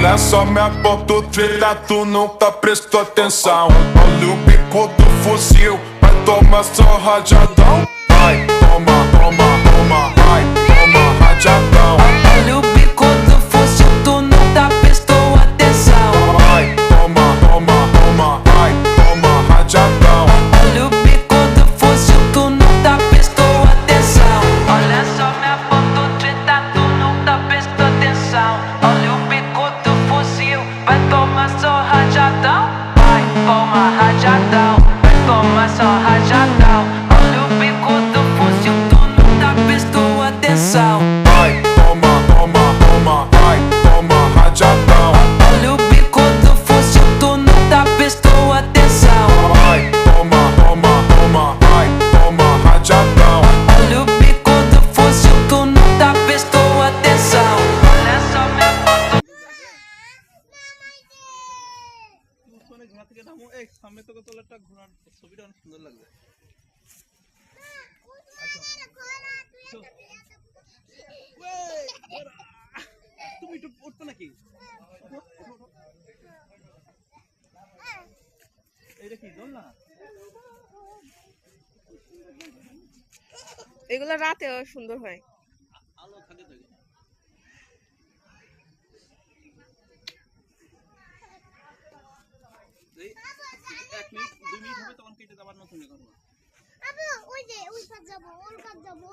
Olha só minha ponto treta, tu nunca prestou atenção. Olha o bico do fuzil, vai tomar só rajadão. Vai, toma, toma, toma, vai, toma rajadão. Olha o bico do fuzil, tu nunca prestou atenção. Vai, toma, toma, toma, vai, toma rajadão. Olha o bico do fuzil, tu nunca prestou atenção. Olha só minha ponto treta, tu nunca prestou atenção. Olha o bico do fuzil, vai tomar só rajadão. Vai, toma rajadão, vai tomar só rajadão. Olha o bico do fuzil, tu nunca prestou atenção. Vai, toma, toma, toma, vai, toma rajadão. Olha o bico do fuzil, tu nunca prestou atenção. Vai, toma, toma, toma, vai, toma rajadão. Olha o bico do fuzil, tu nunca prestou atenção. Olha só minha foto. ঘোড়া থেকে নামো এই সামনে তোকে তোলা একটা ঘোড়ার ছবিটা অনেক সুন্দর লাগবে তুমি একটু উঠবে নাকি এইটা কি দোলনা এগুলো রাতে সুন্দর হয় আলো থাকে তো এই 1 মিনিট 2 মিনিট হবে তখন কেটে আবার নতুন করব আবু ওই যে ওই পাশ যাবো ওর কাছে যাবো